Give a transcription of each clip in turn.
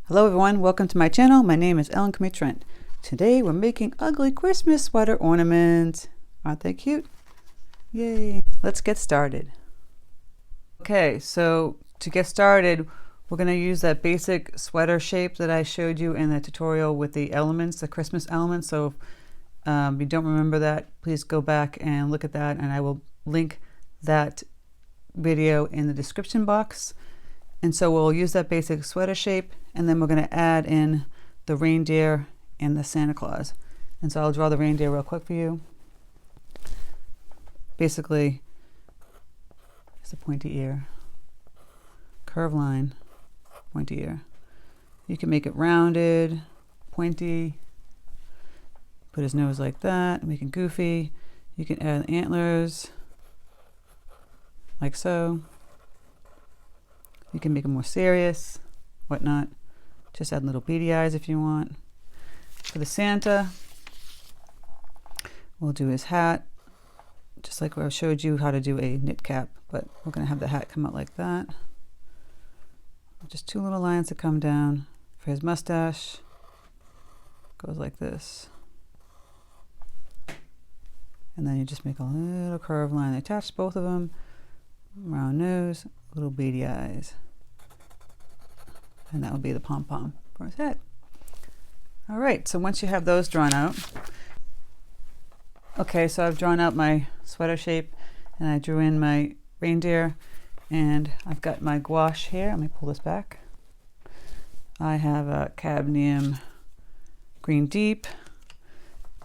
Hello everyone, welcome to my channel. My name is Crimi-Trent. Today we're making ugly Christmas sweater ornaments. Aren't they cute? Yay! Let's get started. Okay, so to get started, we're going to use that basic sweater shape that I showed you in the tutorial with the elements, the Christmas elements. So if you don't remember that, please go back and look at that, and I will link that video in the description box. And so we'll use that basic sweater shape, and then we're going to add in the reindeer and the Santa Claus. And so I'll draw the reindeer real quick for you. Basically, it's a pointy ear, curved line, pointy ear. You can make it rounded, pointy, put his nose like that, make it goofy. You can add antlers, like so. You can make it more serious, whatnot. Just add little beady eyes if you want. For the Santa, we'll do his hat, just like I showed you how to do a knit cap, but we're going to have the hat come out like that. Just two little lines that come down. For his mustache, goes like this. And then you just make a little curved line. Attach both of them. Round nose, little beady eyes. And that will be the pom-pom for his head. All right, so once you have those drawn out, okay, so I've drawn out my sweater shape, and I drew in my reindeer, and I've got my gouache here. Let me pull this back. I have a Cadmium Green Deep,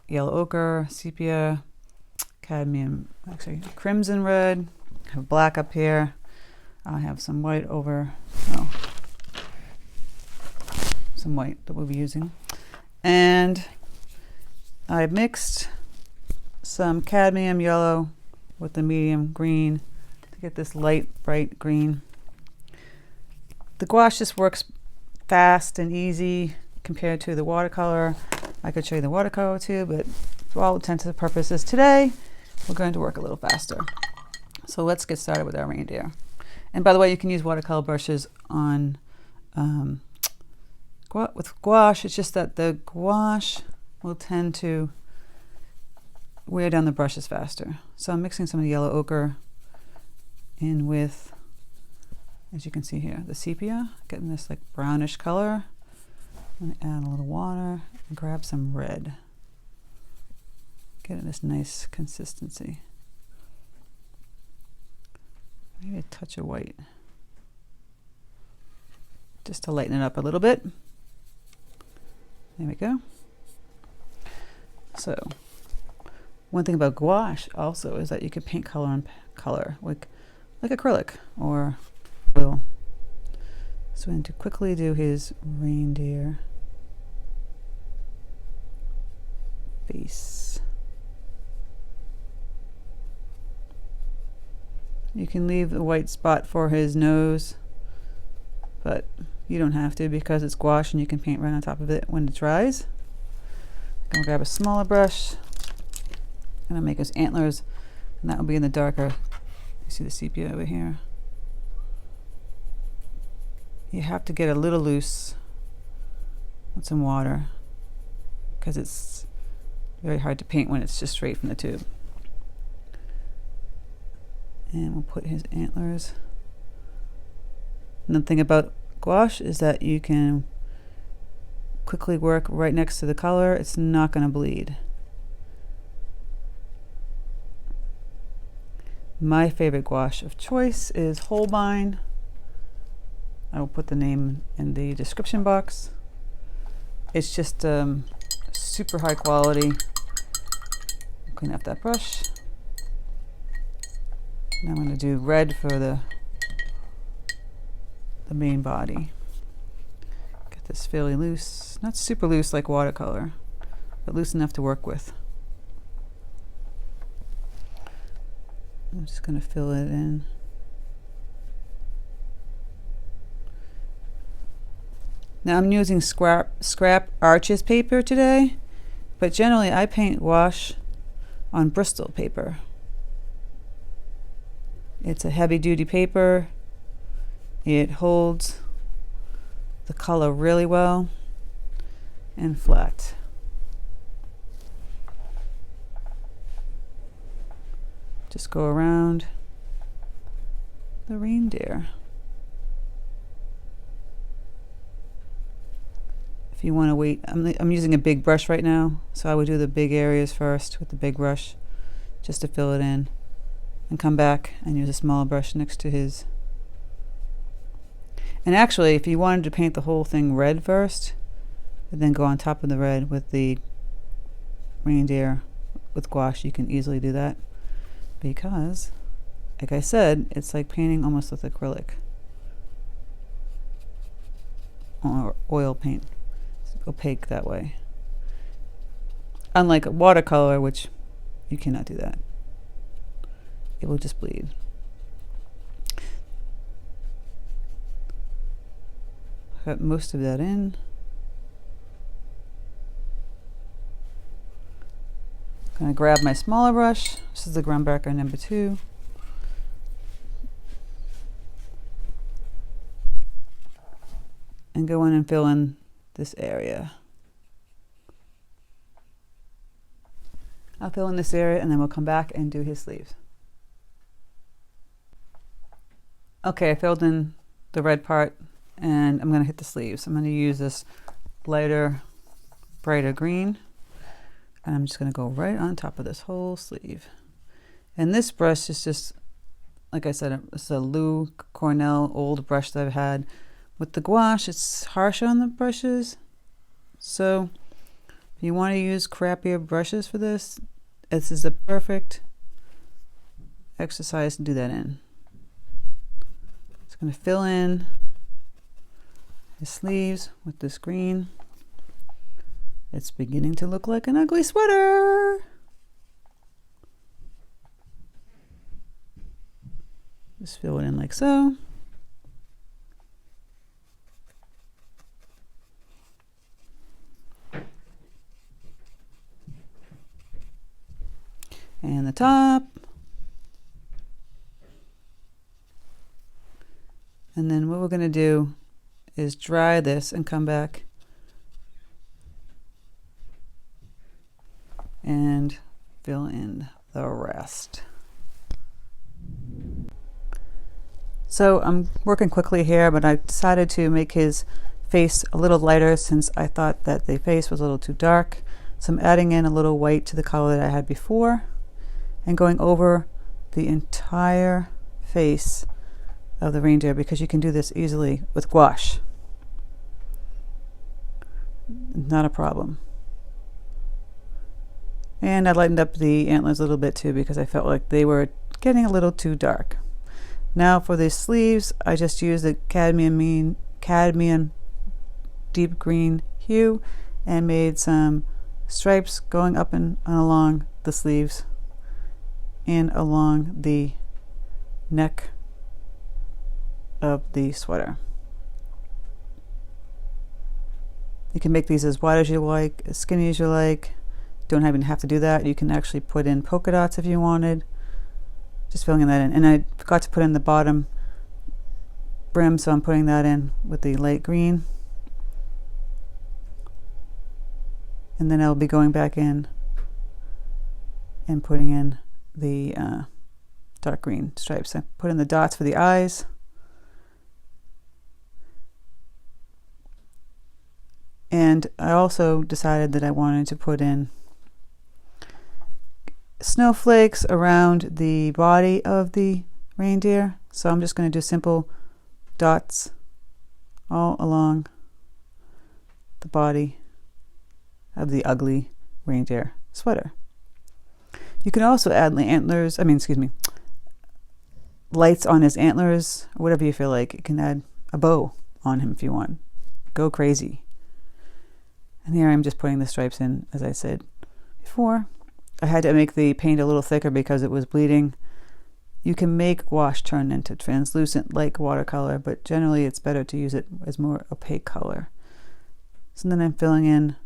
yellow ochre, sepia, cadmium, actually crimson red. I have black up here. I have some white over, some white that we'll be using. And I mixed some cadmium yellow with the medium green to get this light, bright green. The gouache just works fast and easy compared to the watercolor. I could show you the watercolor too, but for all intents and purposes today, we're going to work a little faster. So let's get started with our reindeer. And by the way, you can use watercolor brushes on with gouache. It's just that the gouache will tend to wear down the brushes faster. So I'm mixing some of the yellow ochre in with, as you can see here, the sepia, getting this like brownish color. I'm going to add a little water and grab some red, getting this nice consistency. Maybe a touch of white, just to lighten it up a little bit. There we go. So one thing about gouache also is that you could paint color on color, like acrylic or oil. So I'm going to quickly do his reindeer face. You can leave the white spot for his nose, but you don't have to because it's gouache and you can paint right on top of it when it dries. I'm going to grab a smaller brush. I'm going to make his antlers, and that will be in the darker. You see the sepia over here? You have to get a little loose with some water because it's very hard to paint when it's just straight from the tube. And we'll put his antlers. Another thing about gouache is that you can quickly work right next to the color. It's not going to bleed. My favorite gouache of choice is Holbein. I will put the name in the description box. It's just super high quality. Clean up that brush. Now I'm going to do red for the main body. Get this fairly loose, not super loose like watercolor, but loose enough to work with. I'm just going to fill it in. Now I'm using scrap arches paper today, but generally I paint gouache on Bristol paper. It's a heavy duty paper. It holds the color really well and flat. Just go around the reindeer. If you want to wait, I'm using a big brush right now, so I would do the big areas first with the big brush just to fill it in, and come back and use a small brush next to his. And actually, if you wanted to paint the whole thing red first, and then go on top of the red with the reindeer with gouache, you can easily do that, because like I said, it's like painting almost with acrylic or oil paint. It's opaque that way, unlike a watercolor, which you cannot do that. It will just bleed. Got most of that in. Gonna grab my smaller brush. This is the Grumbacher number 2. And go in and fill in this area. I'll fill in this area and then we'll come back and do his sleeves. Okay, I filled in the red part and I'm going to hit the sleeves. I'm going to use this lighter, brighter green, and I'm just going to go right on top of this whole sleeve. And this brush is just, like I said, it's a Lou Cornell old brush that I've had. With the gouache, it's harsh on the brushes, so if you want to use crappier brushes for this, this is the perfect exercise to do that in. It's going to fill in his sleeves with this green. It's beginning to look like an ugly sweater. Just fill it in like so. And the top. And then what we're going to do is dry this and come back and fill in the rest. So I'm working quickly here, but I decided to make his face a little lighter since I thought that the face was a little too dark. So I'm adding in a little white to the color that I had before and going over the entire face of the reindeer, because you can do this easily with gouache. Not a problem. And I lightened up the antlers a little bit too, because I felt like they were getting a little too dark. Now for the sleeves, I just used the cadmium deep green hue and made some stripes going up and along the sleeves and along the neck of the sweater. You can make these as wide as you like, as skinny as you like. Don't even have to do that. You can actually put in polka dots if you wanted. Just filling that in. And I forgot to put in the bottom brim, so I'm putting that in with the light green. And then I'll be going back in and putting in the dark green stripes. I put in the dots for the eyes. And I also decided that I wanted to put in snowflakes around the body of the reindeer. So I'm just going to do simple dots all along the body of the ugly reindeer sweater. You can also add lights on his antlers, or whatever you feel like. You can add a bow on him if you want. Go crazy. And here I'm just putting the stripes in, as I said before. I had to make the paint a little thicker because it was bleeding. You can make gouache turn into translucent like watercolor, but generally it's better to use it as more opaque color. So then I'm filling in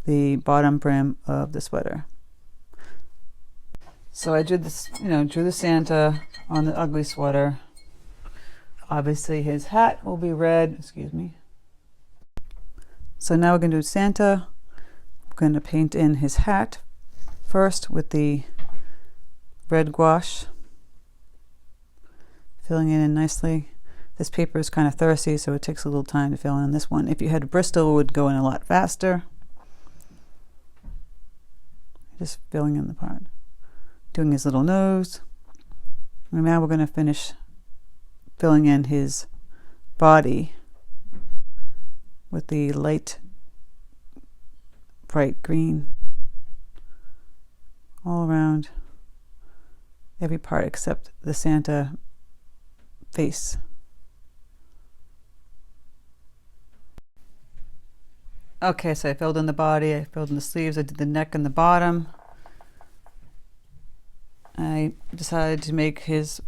the bottom brim of the sweater. So I did this, drew the Santa on the ugly sweater. Obviously his hat will be red, excuse me. So now we're going to do Santa. I'm going to paint in his hat first with the red gouache, filling it in nicely. This paper is kind of thirsty, so it takes a little time to fill in this one. If you had Bristol, it would go in a lot faster. Just filling in the part. Doing his little nose. And now we're going to finish filling in his body with the light bright green all around every part except the Santa face. Okay, so I filled in the body, I filled in the sleeves, I did the neck and the bottom. I decided to make his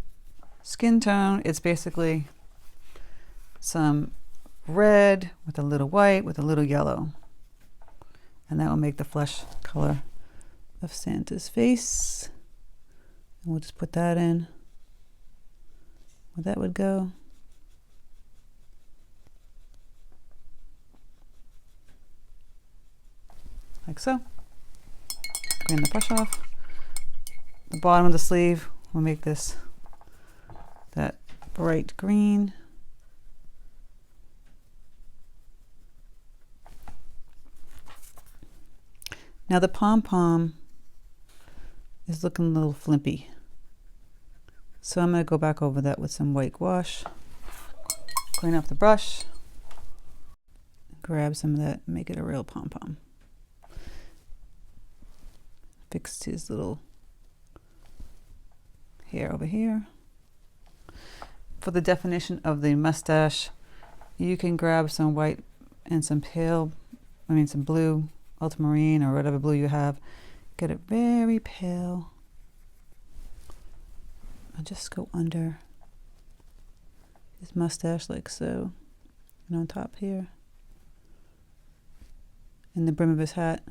skin tone. It's basically some red with a little white with a little yellow. And that will make the flesh color of Santa's face. And we'll just put that in where that would go. Like so. Clean the brush off. The bottom of the sleeve, we'll make this that bright green. Now the pom-pom is looking a little flimpy. So I'm going to go back over that with some white gouache. Clean up the brush. Grab some of that and make it a real pom-pom. Fixed his little hair over here. For the definition of the mustache, you can grab some white and some some blue, ultramarine or whatever blue you have. Get it very pale. I'll just go under his mustache like so. And on top here. And the brim of his hat.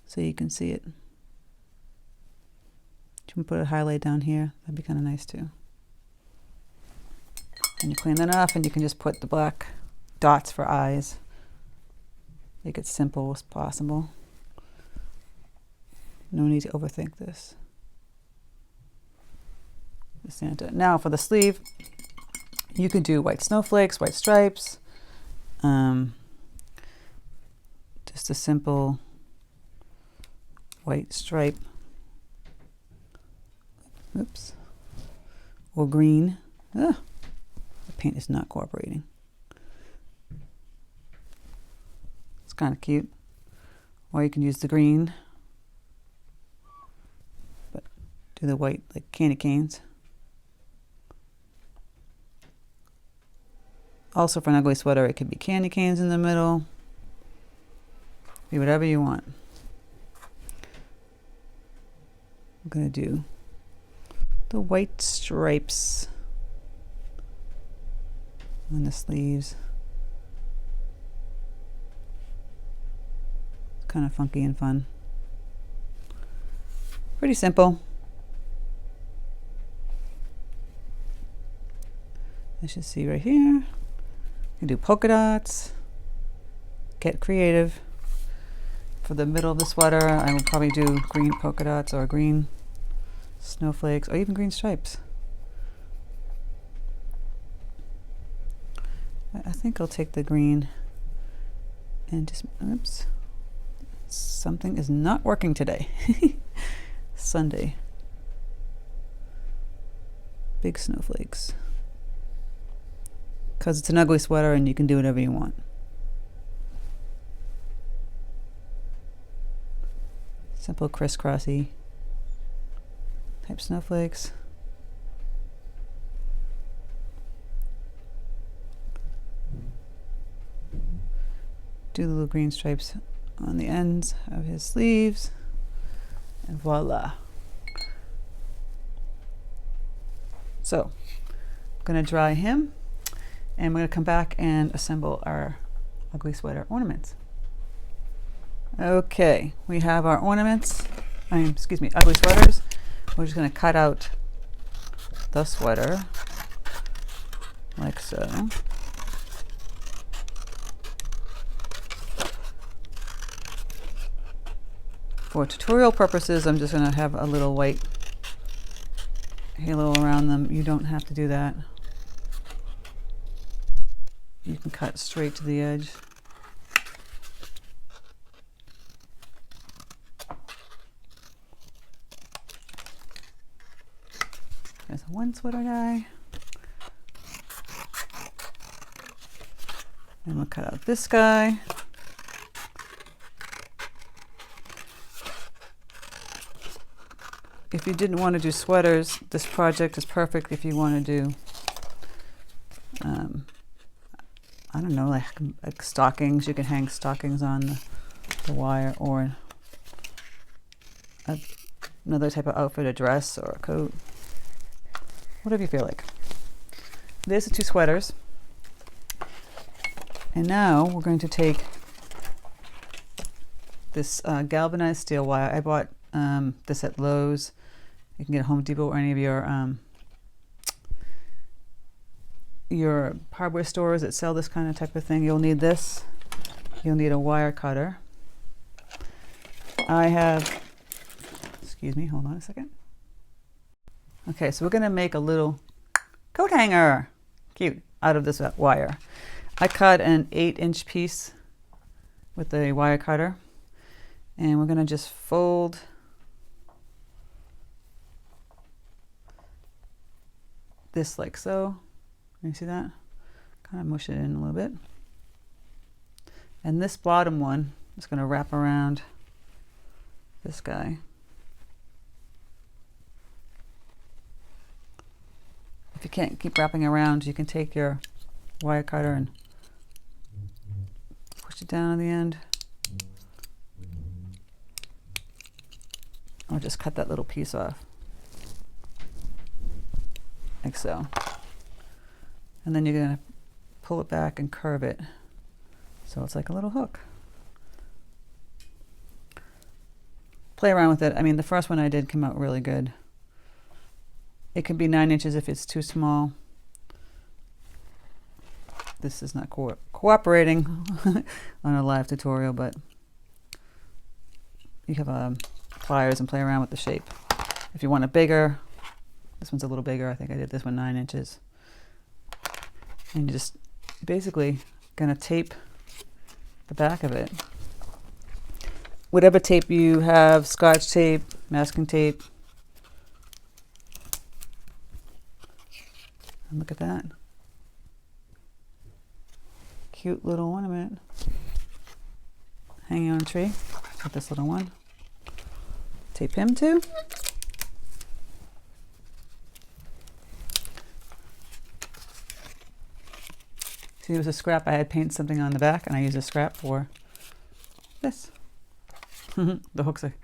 So you can see it. You can put a highlight down here. That'd be kind of nice too. And you clean that off and you can just put the black dots for eyes. Make it simple as possible. No need to overthink this. The Santa. Now for the sleeve, you can do white snowflakes, white stripes. Just a simple white stripe. Oops. Or green. Ugh. The paint is not cooperating. It's kind of cute. Or you can use the green. But do the white like candy canes. Also for an ugly sweater, it could be candy canes in the middle. Be whatever you want. I'm going to do the white stripes on the sleeves. It's kind of funky and fun. Pretty simple. Let's just see right here. You can do polka dots. Get creative. For the middle of the sweater, I will probably do green polka dots or green snowflakes or even green stripes. I think I'll take the green and just, oops, something is not working today. Sunday. Big snowflakes. Because it's an ugly sweater and you can do whatever you want. Simple crisscrossy type snowflakes. Do the little green stripes on the ends of his sleeves. And voila. So, I'm going to dry him. And we're going to come back and assemble our ugly sweater ornaments. Okay, we have our ornaments, ugly sweaters. We're just going to cut out the sweater like so. For tutorial purposes, I'm just going to have a little white halo around them. You don't have to do that. You can cut straight to the edge. There's one sweater guy. And we'll cut out this guy. If you didn't want to do sweaters, this project is perfect if you want to do, I don't know, like stockings. You can hang stockings on the wire, or another type of outfit, a dress or a coat, whatever you feel like. There's the two sweaters. And now we're going to take this galvanized steel wire. I bought this at Lowe's. You can get at Home Depot or any of your hardware stores that sell this kind of type of thing. You'll need this. You'll need a wire cutter. I have, excuse me, hold on a second. Okay, so we're going to make a little coat hanger, cute, out of this wire. I cut an 8-inch piece with a wire cutter, and we're going to just fold this like so. You see that? Kind of mush it in a little bit. And this bottom one is going to wrap around this guy. If you can't keep wrapping around, you can take your wire cutter and push it down on the end. Or just cut that little piece off. Like so. And then you're going to pull it back and curve it so it's like a little hook. Play around with it. I mean, the first one I did came out really good. It can be 9 inches if it's too small. This is not cooperating on a live tutorial, but you have pliers and play around with the shape. If you want it bigger, this one's a little bigger. I think I did this one 9 inches. And you're just basically gonna tape the back of it. Whatever tape you have, Scotch tape, masking tape. And look at that. Cute little ornament. Hanging on a tree. Got this little one. Tape him too. See, it was a scrap. I had painted something on the back, and I used a scrap for this. The hooks are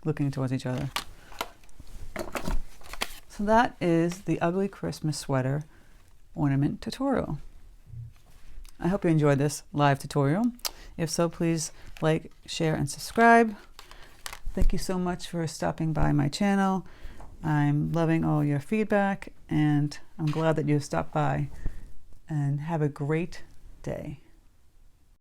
looking towards each other. So that is the Ugly Christmas Sweater ornament tutorial. I hope you enjoyed this live tutorial. If so, please like, share, and subscribe. Thank you so much for stopping by my channel. I'm loving all your feedback, and I'm glad that you stopped by. And have a great day.